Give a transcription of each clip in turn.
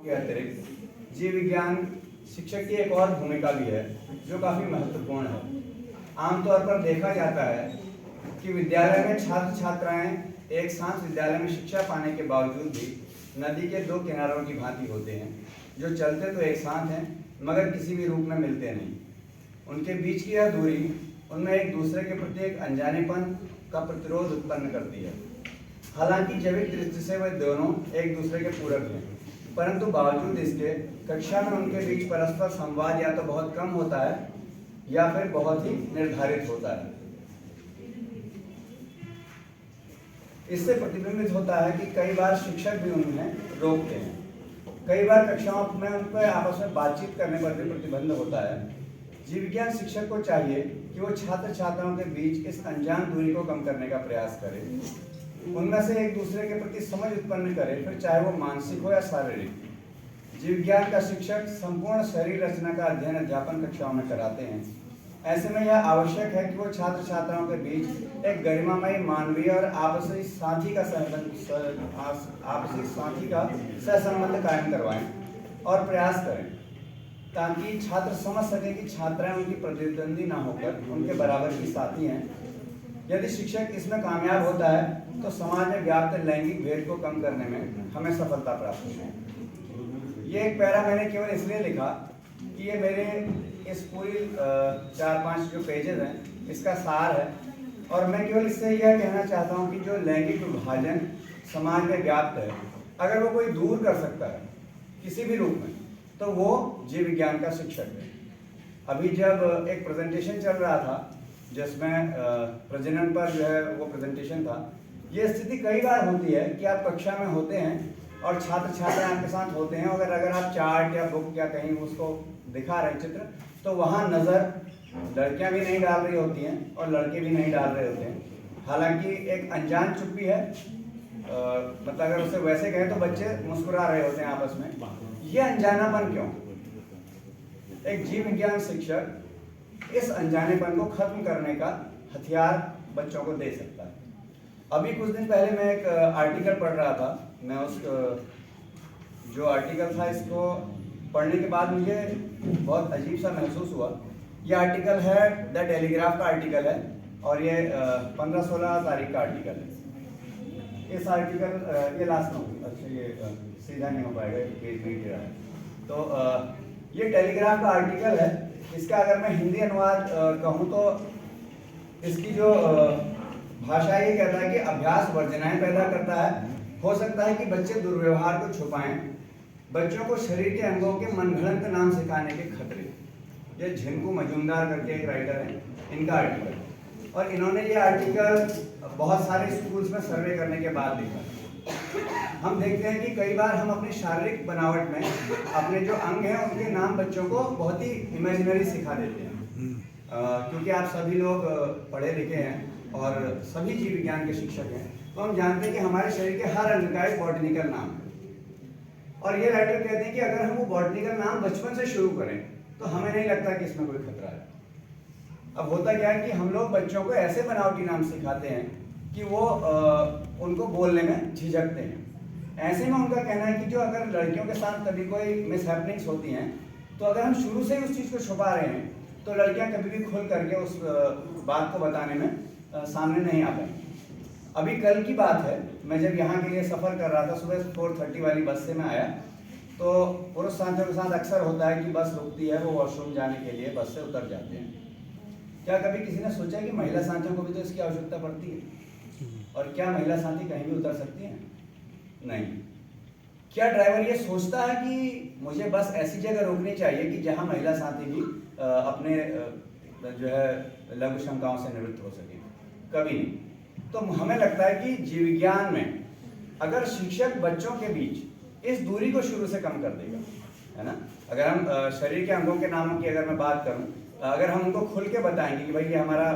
के अतिरिक्त जीव विज्ञान शिक्षक की एक और भूमिका भी है जो काफ़ी महत्वपूर्ण है। आमतौर पर देखा जाता है कि विद्यालय में छात्र छात्राएं एक साथ विद्यालय में शिक्षा पाने के बावजूद भी नदी के दो किनारों की भांति होते हैं, जो चलते तो एक साथ हैं मगर किसी भी रूप में मिलते नहीं। उनके बीच की यह दूरी उनमें एक दूसरे के प्रति एक अनजानेपन का प्रतिरोध उत्पन्न करती है। हालांकि जैविक दृष्टि से वे दोनों एक दूसरे के पूरक हैं, परंतु बावजूद इसके कक्षा में उनके बीच परस्पर संवाद या तो बहुत कम होता है या फिर बहुत ही निर्धारित होता है। इससे प्रतिबिंबित होता है कि कई बार शिक्षक भी उन्हें रोकते हैं। कई बार कक्षाओं में उन पर आपस में बातचीत करने पर भी प्रतिबंध होता है। जीव विज्ञान शिक्षक को चाहिए कि वो छात्र छात्राओं के बीच इस अनजान दूरी को कम करने का प्रयास करे, उनमें से एक दूसरे के प्रति समझ उत्पन्न करे, फिर चाहे वो मानसिक हो या शारीरिक। जीव विज्ञान का शिक्षक संपूर्ण शरीर रचना का अध्ययन अध्यापन कक्षाओं में कराते हैं। ऐसे में यह आवश्यक है कि वो छात्र छात्राओं के बीच एक गरिमामयी मानवीय और आपसी साथी का सहसंबंध कायम करवाएं और प्रयास करें, ताकि छात्र समझ सकें कि छात्राएं उनकी प्रतिद्वंदी ना होकर उनके बराबर की साथी हैं। यदि शिक्षक इसमें कामयाब होता है तो समाज में व्याप्त लैंगिक भेद को कम करने में हमें सफलता प्राप्त होगी। ये एक पैरा मैंने केवल इसलिए लिखा कि ये मेरे इस पूरी 4-5 जो पेजेस हैं इसका सार है, और मैं केवल इससे यह कहना चाहता हूँ कि जो लैंगिक विभाजन समाज में व्याप्त है, अगर वो कोई दूर कर सकता है किसी भी रूप में, तो वो जीव विज्ञान का शिक्षक है। अभी जब एक प्रेजेंटेशन चल रहा था जिसमें प्रजनन पर जो है वो प्रेजेंटेशन था, ये स्थिति कई बार होती है कि आप कक्षा में होते हैं और छात्र छात्राएं आपके साथ होते हैं, अगर आप चार्ट या बुक या कहीं उसको दिखा रहे हैं चित्र, तो वहाँ नज़र लड़कियां भी नहीं डाल रही होती हैं और लड़के भी नहीं डाल रहे होते हैं। हालांकि एक अनजान चुप्पी है, मतलब अगर उसे वैसे कहें तो बच्चे मुस्कुरा रहे होते हैं आपस में। ये अनजानापन क्यों? एक जीव विज्ञान शिक्षक इस अनजानेपन को खत्म करने का हथियार बच्चों को दे सकता है। अभी कुछ दिन पहले मैं एक आर्टिकल पढ़ रहा था। मैं उस जो आर्टिकल था इसको पढ़ने के बाद मुझे बहुत अजीब सा महसूस हुआ। ये आर्टिकल है द टेलीग्राफ का आर्टिकल है और ये 15-16 तारीख का आर्टिकल है। इस आर्टिकल ये लास्ट में, अच्छा ये सीधा नहीं हो पाएगा, पेज नहीं गिरा है। तो ये टेलीग्राफ का आर्टिकल है। इसका अगर मैं हिंदी अनुवाद कहूँ तो इसकी जो भाषा ये कहता है कि अभ्यास वर्जनाएं पैदा करता है। हो सकता है कि बच्चे दुर्व्यवहार को छुपाएं, बच्चों को शरीर के अंगों के मनगढ़ंत नाम सिखाने के खतरे। ये झिंकू मजूमदार करके एक राइटर है, इनका आर्टिकल, और इन्होंने ये आर्टिकल बहुत सारे स्कूल्स में सर्वे करने के बाद लिखा। हम देखते हैं कि कई बार हम अपनी शारीरिक बनावट में अपने जो अंग हैं उनके नाम बच्चों को बहुत ही इमेजिनरी सिखा देते हैं। क्योंकि आप सभी लोग पढ़े लिखे हैं और सभी जीव विज्ञान के शिक्षक हैं, तो हम जानते हैं कि हमारे शरीर के हर अंग का एक बॉटनिकल नाम है। और ये राइटर कहते हैं कि अगर हम वो बॉटनिकल नाम बचपन से शुरू करें तो हमें नहीं लगता कि इसमें कोई खतरा है। अब होता क्या है कि हम लोग बच्चों को ऐसे बनावटी नाम सिखाते हैं कि वो उनको बोलने में झिझकते हैं। ऐसे में उनका कहना है कि जो अगर लड़कियों के साथ कभी कोई मिसहैपनिंग्स होती हैं, तो अगर हम शुरू से ही उस चीज़ को छुपा रहे हैं तो लड़कियां कभी भी खुल करके उस बात को बताने में सामने नहीं आ पाएंगी। अभी कल की बात है, मैं जब यहाँ के लिए सफ़र कर रहा था, सुबह 4:30 वाली बस से मैं आया, तो पुरुष साथियों के साथ अक्सर होता है कि बस रुकती है, वो वॉशरूम जाने के लिए बस से उतर जाते हैं। क्या कभी किसी ने सोचा कि महिला साथियों को भी तो इसकी आवश्यकता पड़ती है? और क्या महिला साथी कहीं भी उतर सकती हैं? नहीं। क्या ड्राइवर ये सोचता है कि मुझे बस ऐसी जगह रोकनी चाहिए कि जहाँ महिला साथी भी अपने जो है लघु शंकाओं से निवृत्त हो सके? कभी नहीं। तो हमें लगता है कि जीव विज्ञान में अगर शिक्षक बच्चों के बीच इस दूरी को शुरू से कम कर देगा, है ना, अगर हम शरीर के अंगों के नामों की अगर मैं बात करूं, अगर हम उनको खुल के बताएंगे कि भाई ये हमारा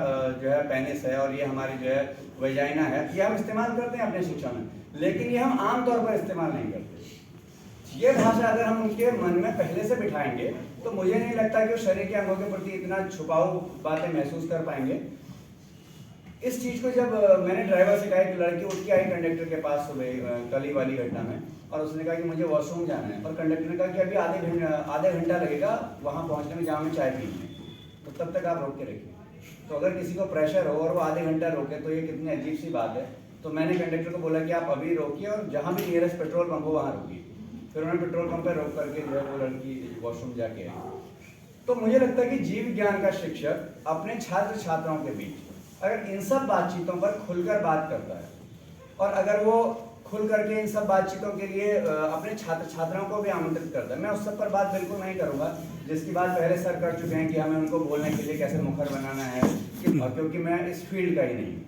जो है पेनिस है और ये हमारी जो है वेजाइना है, ये हम इस्तेमाल करते हैं अपने शिक्षा में, लेकिन ये हम आम तौर पर इस्तेमाल नहीं करते। ये भाषा अगर हम उनके मन में पहले से बिठाएंगे तो मुझे नहीं लगता कि वो शरीर के अंगों के प्रति इतना छुपाऊ बातें महसूस कर पाएंगे। इस चीज़ को जब मैंने ड्राइवर से कहा कि लड़की उठ के आई कंडक्टर के पास सुबह कल ही वाली घटना में, और उसने कहा कि मुझे वॉशरूम जाना है, और कंडक्टर ने कहा कि अभी आधे घंटा लगेगा वहाँ पहुँचने में जहाँ में चाय पीनी है, तो तब तक आप रोक के रखिए। तो अगर किसी को प्रेशर हो और वो आधे घंटा रोके तो ये कितनी अजीब सी बात है। तो मैंने कंडक्टर को बोला कि आप अभी रोकिए और जहाँ भी नियरेस्ट पेट्रोल पंप हो वहाँ रोकिए। फिर उन्होंने पेट्रोल पंप पर रोक करके जो है वो लड़की वॉशरूम जाके आई। तो मुझे लगता है कि जीव विज्ञान का शिक्षक अपने छात्र छात्राओं के बीच अगर इन सब बातचीतों पर खुलकर बात करता है, और अगर वो खुल करके इन सब बातचीतों के लिए अपने छात्र छात्राओं को भी आमंत्रित करता है, मैं उस सब पर बात बिल्कुल नहीं करूँगा जिसकी बात पहले सर कर चुके हैं कि हमें उनको बोलने के लिए कैसे मुखर बनाना है, क्योंकि मैं इस फील्ड का ही नहीं हूँ।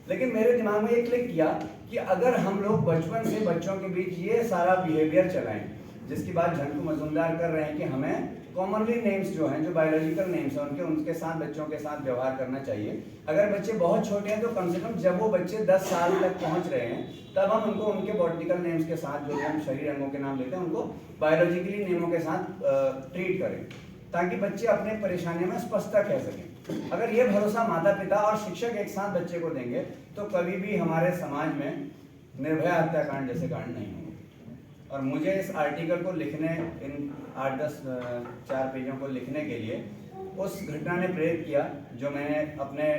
लेकिन मेरे दिमाग में ये क्लिक किया कि अगर हम लोग बचपन से बच्चों के बीच ये सारा बिहेवियर चलाएं, जिसकी बात झंकू मजूमदार कर रहे हैं कि हमें कॉमनली नेम्स जो हैं, जो बायोलॉजिकल नेम्स हैं, उनके साथ बच्चों के साथ व्यवहार करना चाहिए। अगर बच्चे बहुत छोटे हैं तो कम से कम जब वो बच्चे 10 साल तक पहुंच रहे हैं तब हम उनको उनके बॉटनिकल नेम्स के साथ, जो भी हम शरीर अंगों के नाम लेते हैं, उनको बायोलॉजिकली नेमों के साथ ट्रीट करें, ताकि बच्चे अपने परेशानियों में स्पष्टता कह सकें। अगर ये भरोसा माता पिता और शिक्षक एक साथ बच्चे को देंगे तो कभी भी हमारे समाज में निर्भया हत्याकांड जैसे कांड नहीं होंगे। और मुझे इस आर्टिकल को लिखने, इन 8-10 4 पेजों को लिखने के लिए उस घटना ने प्रेरित किया जो मैंने अपने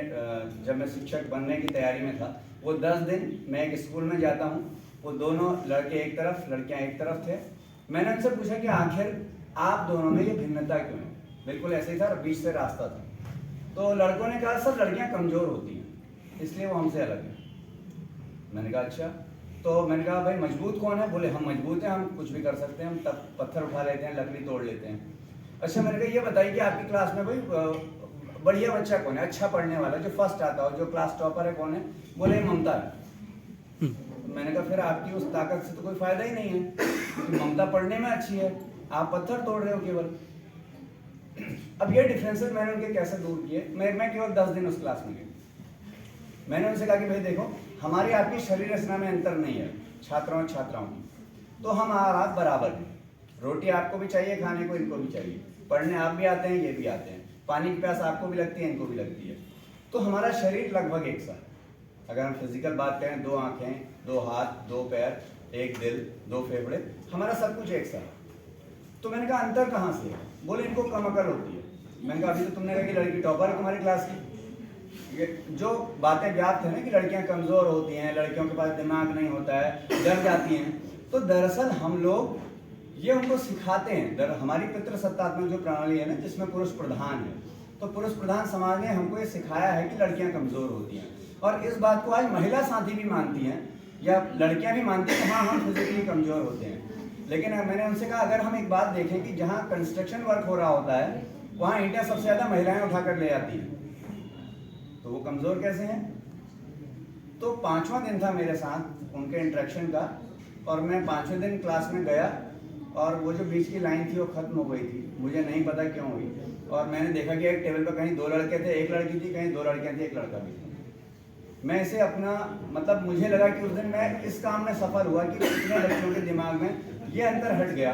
जब मैं शिक्षक बनने की तैयारी में था, वो 10 दिन मैं एक स्कूल में जाता हूँ, वो दोनों लड़के एक तरफ, लड़कियाँ एक तरफ थे। मैंने उनसे पूछा कि आखिर आप दोनों में ये भिन्नता क्यों है? बिल्कुल ऐसे ही था, बीच से रास्ता था। तो लड़कों ने कहा सर लड़कियां कमज़ोर होती हैं इसलिए वो हमसे अलग हैं। मैंने कहा अच्छा। तो मैंने कहा भाई मजबूत कौन है? बोले हम मजबूत हैं, हम कुछ भी कर सकते हैं, हम तब पत्थर उठा लेते हैं, लकड़ी तोड़ लेते हैं। अच्छा, मैंने कहा ये बताइए कि आपकी क्लास में भाई बढ़िया बच्चा कौन है, अच्छा पढ़ने वाला, जो फर्स्ट आता हो, जो क्लास टॉपर है कौन है? बोले ममता है। मैंने कहा फिर आपकी उस ताकत से तो कोई फायदा ही नहीं है कि ममता पढ़ने में अच्छी है, आप पत्थर तोड़ रहे हो केवल। अब ये डिफरेंसेस मैंने उनके कैसे दूर किए? मैं केवल 10 दिन उस क्लास में गया। मैंने उनसे कहा कि भाई देखो, हमारी आपकी शरीर रचना में अंतर नहीं है छात्रों और छात्राओं की, तो हम और आप बराबर हैं। रोटी आपको भी चाहिए खाने को, इनको भी चाहिए, पढ़ने आप भी आते हैं, ये भी आते हैं, पानी की प्यास आपको भी लगती है, इनको भी लगती है, तो हमारा शरीर लगभग एक सा। अगर हम फिजिकल बात करें, 2 आँखें, 2 हाथ, 2 पैर, 1 दिल, 2 फेफड़े, हमारा सब कुछ एक सा है। तो मैंने कहा अंतर कहाँ से है? बोले इनको कम अकल होती है। मैंने कहा अभी तो तुमने कहा कि लड़की टॉपर है तुम्हारी क्लास की। ये जो बातें व्याप्त है ना कि लड़कियां कमज़ोर होती हैं, लड़कियों के पास दिमाग नहीं होता है, डर जाती हैं, तो दरअसल हम लोग ये उनको सिखाते हैं। हमारी पितृसत्तात्मक जो प्रणाली है ना, जिसमें पुरुष प्रधान है, तो पुरुष प्रधान समाज ने हमको ये सिखाया है कि लड़कियां कमज़ोर होती हैं। और इस बात को आज महिला साथी भी मानती हैं, या लड़कियां भी मानती हैं कि हाँ हम फिजिकली कमज़ोर होते हैं। लेकिन मैंने उनसे कहा अगर हम एक बात देखें कि जहाँ कंस्ट्रक्शन वर्क हो रहा होता है वहाँ ईंटें सबसे ज़्यादा महिलाएं उठाकर ले जाती हैं, तो वो कमज़ोर कैसे हैं? तो 5वां दिन था मेरे साथ उनके इंटरेक्शन का, और मैं 5वें दिन क्लास में गया और वो जो बीच की लाइन थी वो ख़त्म हो गई थी, मुझे नहीं पता क्यों हुई। और मैंने देखा कि एक टेबल पर कहीं 2 लड़के थे, एक लड़की थी, कहीं 2 लड़कियाँ थी, एक लड़का भी था। मैं इसे अपना मतलब मुझे लगा कि उस दिन मैं इस काम में सफल हुआ कि इतने बच्चों के दिमाग में ये अंतर हट गया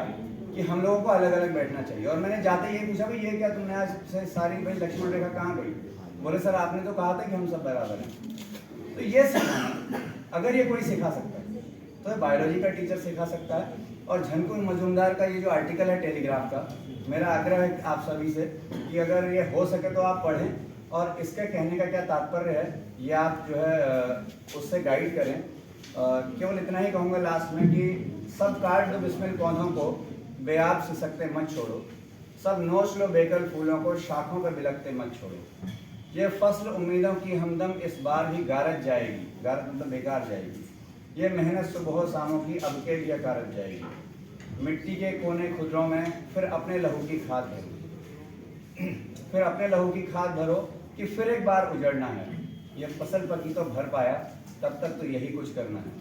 कि हम लोगों को अलग अलग बैठना चाहिए। और मैंने जाते ही पूछा भाई ये क्या तुमने आज से सारी भाई लक्ष्मण रेखा कहाँ गई? बोले सर आपने तो कहा था कि हम सब बराबर हैं। तो ये सिखाना, अगर ये कोई सिखा सकता है तो बायोलॉजी का टीचर सिखा सकता है। और झंकू मजूमदार का ये जो आर्टिकल है टेलीग्राफ का, मेरा आग्रह है आप सभी से कि अगर ये हो सके तो आप पढ़ें, और इसके कहने का क्या तात्पर्य है ये आप जो है उससे गाइड करें। केवल इतना ही कहूँगा लास्ट में कि सब काट दो बिस्मिल पौधों को, बेआब सिसकते मत छोड़ो, सब नोच लो बेकल फूलों को, शाखों पर बिलकते मत छोड़ो। ये फसल उम्मीदों की हमदम इस बार भी गारज जाएगी, गारज मतलब बेकार जाएगी। ये मेहनत सुबह शामों की अब के लिए गारज जाएगी। मिट्टी के कोने खुदरों में फिर अपने लहू की खाद भरो, फिर अपने लहू की खाद भरो कि फिर एक बार उजड़ना है। ये फसल पकी तो भर पाया, तब तक तो यही कुछ करना है।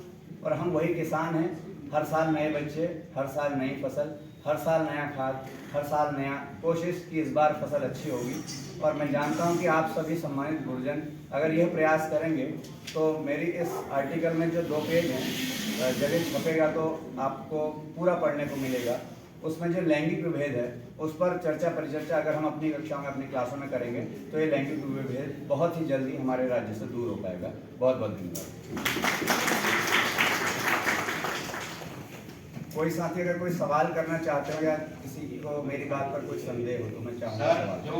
और हम वही किसान हैं, हर साल नए बच्चे, हर साल नई फसल, हर साल नया खाद, हर साल नया कोशिश कि इस बार फसल अच्छी होगी। और मैं जानता हूं कि आप सभी सम्मानित गुरुजन अगर यह प्रयास करेंगे तो मेरी इस आर्टिकल में जो 2 पेज हैं जब छपेगा तो आपको पूरा पढ़ने को मिलेगा। उसमें जो लैंगिक विभेद है उस पर चर्चा परिचर्चा अगर हम अपनी कक्षाओं में अपनी क्लासों में करेंगे तो ये लैंगिक विभेद बहुत ही जल्दी हमारे राज्य से दूर हो पाएगा। बहुत बहुत धन्यवाद। कोई साथी अगर कोई सवाल करना चाहते हो या किसी को मेरी बात पर कोई संदेह हो तो मैं चाहूँगा सर, जो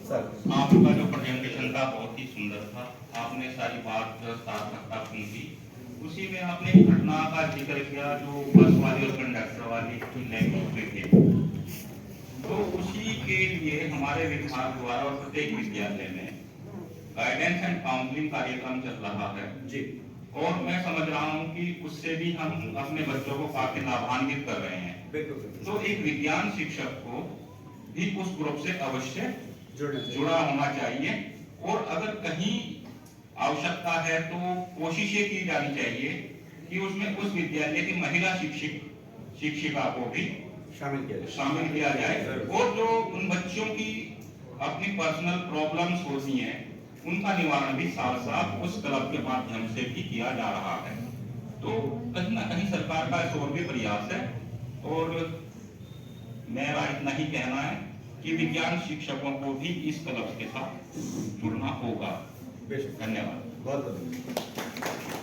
सर आपका जो प्रेजेंटेशन था बहुत ही सुंदर था। आपने सारी बात सार्थकता की, उसी में आपने एक घटना का जिक्र किया जो बस वाले और कंडक्टर वाले की लैंग्वेज में थे। तो उसी के लिए हमारे विभाग द्वारा और प्रत्येक विद्यालय में गाइडेंस एंड काउंसलिंग कार्यक्रम चल रहा है जी। और मैं समझ रहा हूँ कि उससे भी हम अपने बच्चों को काफी लाभान्वित कर रहे हैं। बिल्कुल। तो एक विज्ञान शिक्षक को भी उस ग्रुप से अवश्य जुड़ा होना चाहिए और अगर कहीं आवश्यकता है तो कोशिश ये की जानी चाहिए कि उसमें उस विद्यालय की महिला शिक्षिका को भी शामिल किया जाए और जो उन बच्चों की अपनी पर्सनल प्रॉब्लम्स होती हैं उनका निवारण भी साथ साथ उस क्लब के माध्यम से भी किया जा रहा है। तो कहीं ना कहीं सरकार का इस ओर भी प्रयास है और मेरा इतना ही कहना है कि विज्ञान शिक्षकों को भी इस क्लब के साथ जुड़ना होगा। धन्यवाद। धन्यवाद। बहुत बहुत